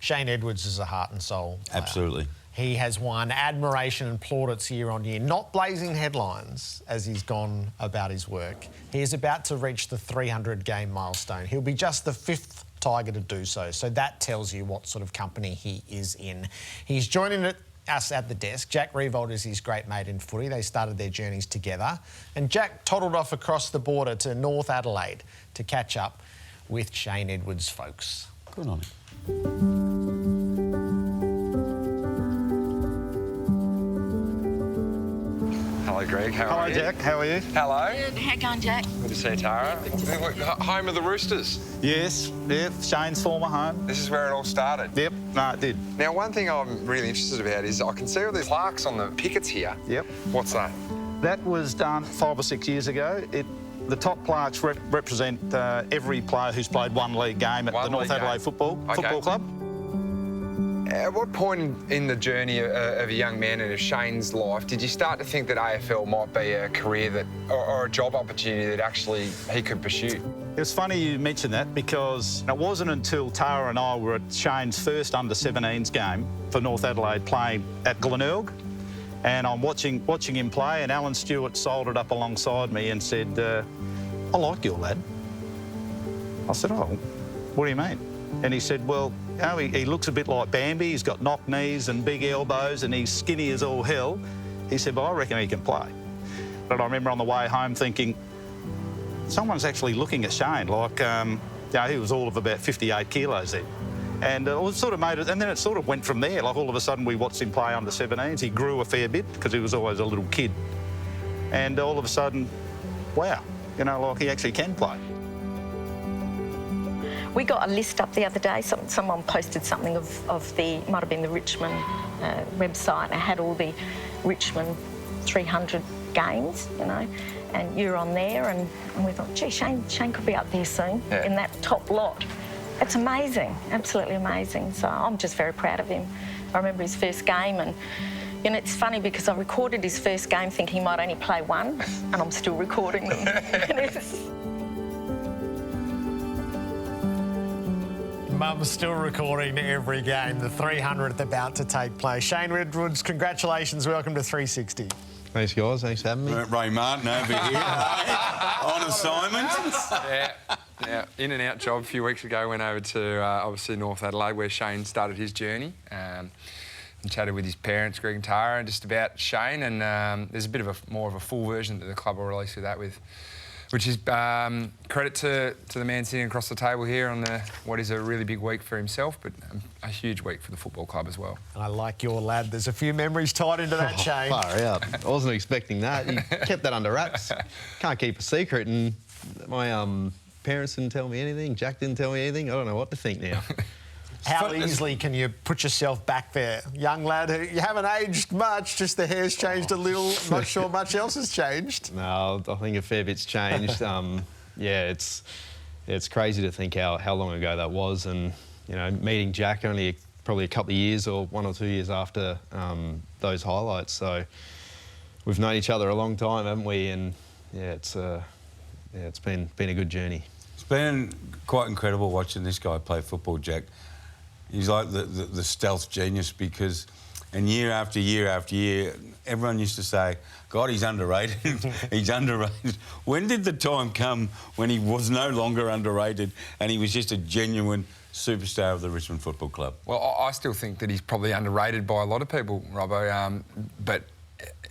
Shane Edwards is a heart and soul player. Absolutely. He has won admiration and plaudits year on year, not blazing headlines as he's gone about his work. He is about to reach the 300-game milestone. He'll be just the 5th Tiger to do so, so that tells you what sort of company he is in. He's joining us at the desk. Jack Riewoldt is his great mate in footy. They started their journeys together. And Jack toddled off across the border to North Adelaide to catch up with Shane Edwards' folks. Good on him. Hello, Greg. How are you? Hello, Jack. How are you? Hello. Good. How you going, Jack? Good to see you, Tara. Home of the Roosters. Yes, yeah, Shane's former home. This is where it all started. Yep, no, it did. Now, one thing I'm really interested about is I can see all these plaques on the pickets here. Yep. What's that? That was done 5 or 6 years ago. The top plaques represent every player who's played one league game at the North Adelaide Football Club. At what point in the journey of a young man and of Shane's life did you start to think that AFL might be a career or a job opportunity that actually he could pursue? It was funny you mentioned that because it wasn't until Tara and I were at Shane's first under-17s game for North Adelaide playing at Glenelg, and I'm watching him play, and Alan Stewart soldered up alongside me and said, "I like your lad." I said, "Oh, what do you mean?" And he said, "Well, you know, he looks a bit like Bambi. He's got knock knees and big elbows and he's skinny as all hell." He said, "Well, I reckon he can play." But I remember on the way home thinking, someone's actually looking at Shane like, you know, he was all of about 58 kilos then. And it sort of made it, and then it sort of went from there. Like all of a sudden we watched him play under 17s. He grew a fair bit because he was always a little kid. And all of a sudden, wow, you know, like he actually can play. We got a list up the other day. Someone posted something of the, might have been the Richmond website. It had all the Richmond 300 games, you know, and you're on there, and we thought, gee, Shane could be up there soon in that top lot. It's amazing, absolutely amazing. So I'm just very proud of him. I remember his first game, and you know, it's funny because I recorded his first game thinking he might only play one, and I'm still recording them. Mum's still recording every game, the 300th about to take place. Shane Edwards, congratulations, welcome to 360. Thanks, guys, thanks for having me. Ray Martin over here, on assignment. Yeah, in and out job a few weeks ago. Went over to, obviously, North Adelaide, where Shane started his journey. And chatted with his parents, Greg and Tara, just about Shane. And there's a bit of more of a full version that the club will release with that, which is credit to the man sitting across the table here on what is a really big week for himself, but a huge week for the football club as well. And I like your lad. There's a few memories tied into that, Shane. Far out. I wasn't expecting that. He kept that under wraps. Can't keep a secret, and my parents didn't tell me anything. Jack didn't tell me anything. I don't know what to think now. How easily can you put yourself back there? Young lad, you haven't aged much, just the hair's changed a little. Not sure much else has changed. No, I think a fair bit's changed. Yeah, it's crazy to think how long ago that was, and you know, meeting Jack only probably a couple of years or 1 or 2 years after those highlights. So we've known each other a long time, haven't we? And yeah, it's been a good journey. It's been quite incredible watching this guy play football, Jack. He's like the stealth genius, because and year after year after year, everyone used to say, God, he's underrated. He's underrated. When did the time come when he was no longer underrated and he was just a genuine superstar of the Richmond Football Club? Well, I still think that he's probably underrated by a lot of people, Robbo. But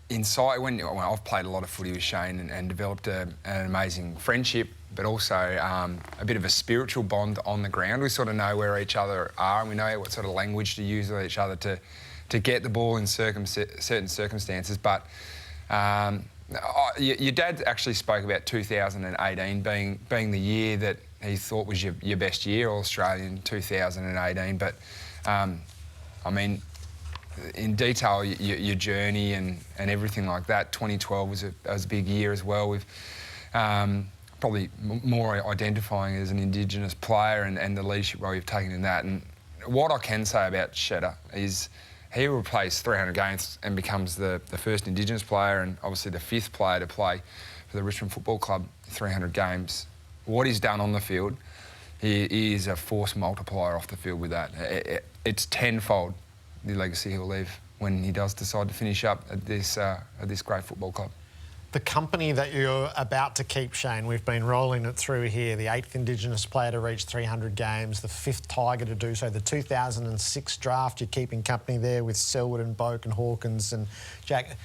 inside, when I've played a lot of footy with Shane and developed an amazing friendship, but also a bit of a spiritual bond on the ground. We sort of know where each other are, and we know what sort of language to use with each other to get the ball in certain circumstances. But your dad actually spoke about 2018 being the year that he thought was your best year, All-Australian 2018. But, I mean, in detail, your journey and everything like that, 2012 was a big year as well. With probably more identifying as an Indigenous player and the leadership role you've taken in that. And what I can say about Shedder is he will play 300 games and becomes the first Indigenous player and obviously the 5th player to play for the Richmond Football Club 300 games. What he's done on the field, he is a force multiplier off the field with that. It's tenfold the legacy he'll leave when he does decide to finish up at this great football club. The company that you're about to keep, Shane, we've been rolling it through here. The 8th Indigenous player to reach 300 games, the 5th Tiger to do so. The 2006 draft, you're keeping company there with Selwood and Boak and Hawkins and Jack.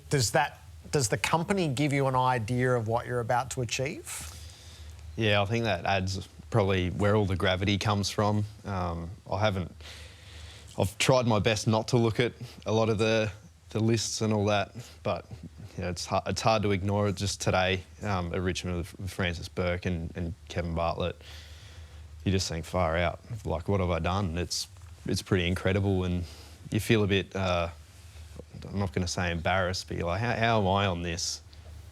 Does the company give you an idea of what you're about to achieve? Yeah, I think that adds probably where all the gravity comes from. I've tried my best not to look at a lot of the lists and all that, but yeah, it's hard to ignore it. Just today at Richmond with Francis Burke and Kevin Bartlett, you just think far out. Like, what have I done? It's pretty incredible, and you feel a bit. I'm not going to say embarrassed, but you're like, how am I on this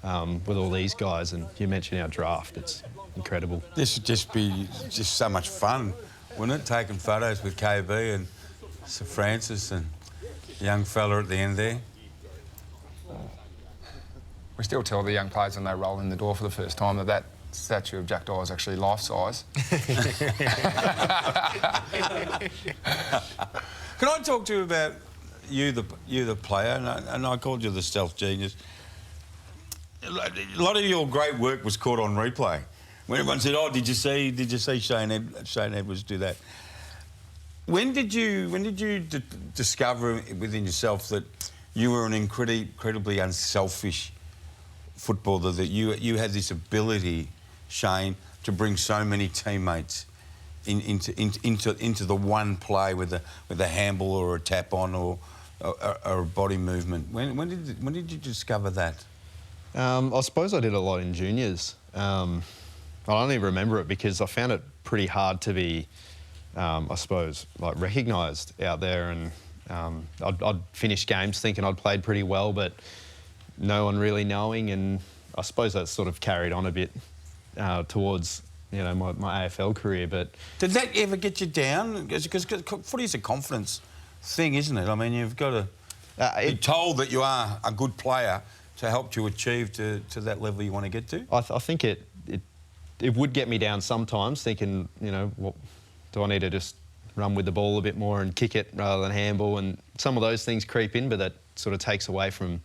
with all these guys? And you mentioned our draft. It's incredible. This would just be so much fun, wouldn't it? Taking photos with KB and Sir Francis and the young fella at the end there. We still tell the young players when they roll in the door for the first time that statue of Jack Dyer is actually life-size. Can I talk to you about you, the player? And I called you the stealth genius. A lot of your great work was caught on replay. When everyone said, "Oh, did you see Shane Edwards do that?" When did you discover within yourself that you were an incredibly unselfish footballer, that you had this ability, Shane, to bring so many teammates into the one play with a handball or a tap on or a body movement? When did you discover that? I suppose I did a lot in juniors. I only remember it because I found it pretty hard to be, I suppose, like recognised out there, and I'd finish games thinking I'd played pretty well, but no one really knowing, and I suppose that sort of carried on a bit towards my AFL career. But did that ever get you down? Because footy is a confidence thing, isn't it? I mean, you've got to be told that you are a good player to help you achieve to that level you want to get to. I think it would get me down sometimes, thinking, what do I need to just run with the ball a bit more and kick it rather than handball, and some of those things creep in, but that sort of takes away from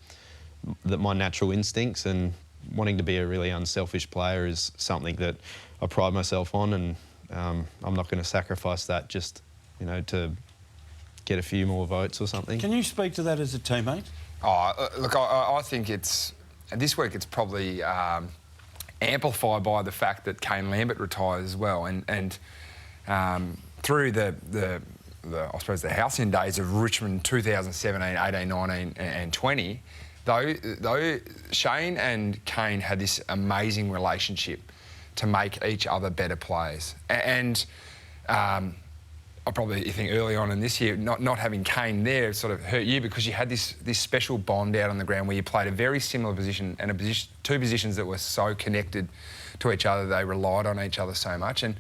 my natural instincts, and wanting to be a really unselfish player is something that I pride myself on, and I'm not going to sacrifice that just, to get a few more votes or something. Can you speak to that as a teammate? Oh, look, I think this week it's probably amplified by the fact that Kane Lambert retires as well, and through the I suppose the halcyon days of Richmond 2017, 18, 19 and 20, though Shane and Kane had this amazing relationship to make each other better players. And I probably think early on in this year, not having Kane there sort of hurt you, because you had this special bond out on the ground where you played a very similar position, and two positions that were so connected to each other. They relied on each other so much. And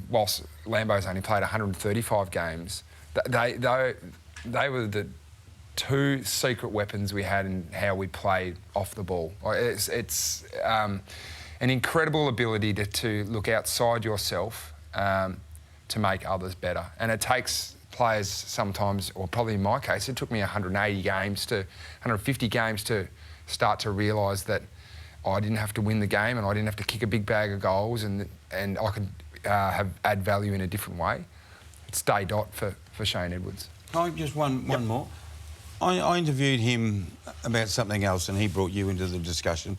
whilst Lambo's only played 135 games, they were the two secret weapons we had in how we played off the ball. It's an incredible ability to look outside yourself to make others better. And it takes players sometimes, or probably in my case, it took me 180 games to 150 games to start to realise that I didn't have to win the game, and I didn't have to kick a big bag of goals, and I could add value in a different way. It's day dot for Shane Edwards. Just one more. I interviewed him about something else, and he brought you into the discussion.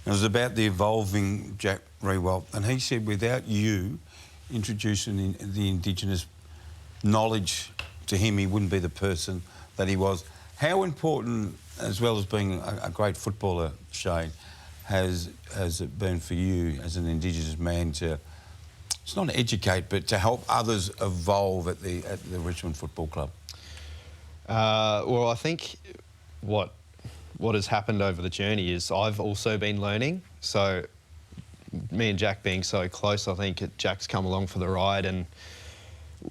It was about the evolving Jack Riewoldt, and he said without you introducing the Indigenous knowledge to him, he wouldn't be the person that he was. How important, as well as being a great footballer, Shane, has it been for you as an Indigenous man to, it's not to educate, but to help others evolve at the Richmond Football Club? Well, I think what has happened over the journey is I've also been learning. So me and Jack being so close, I think Jack's come along for the ride. And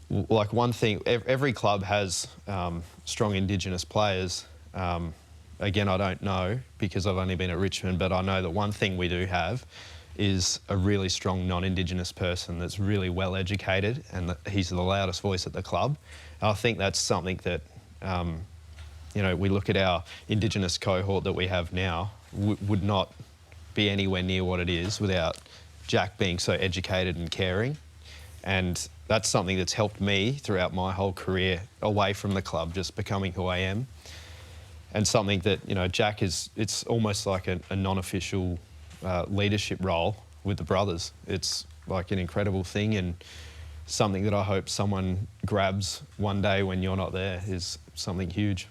like one thing, every club has strong Indigenous players. Again, I don't know because I've only been at Richmond, but I know that one thing we do have is a really strong non-Indigenous person that's really well educated, and he's the loudest voice at the club. And I think that's something that, you know, we look at our Indigenous cohort that we have now, would not be anywhere near what it is without Jack being so educated and caring. And that's something that's helped me throughout my whole career away from the club, just becoming who I am. And something that, you know, Jack is, it's almost like a non-official leadership role with the brothers. It's like an incredible thing, and something that I hope someone grabs one day when you're not there is something huge.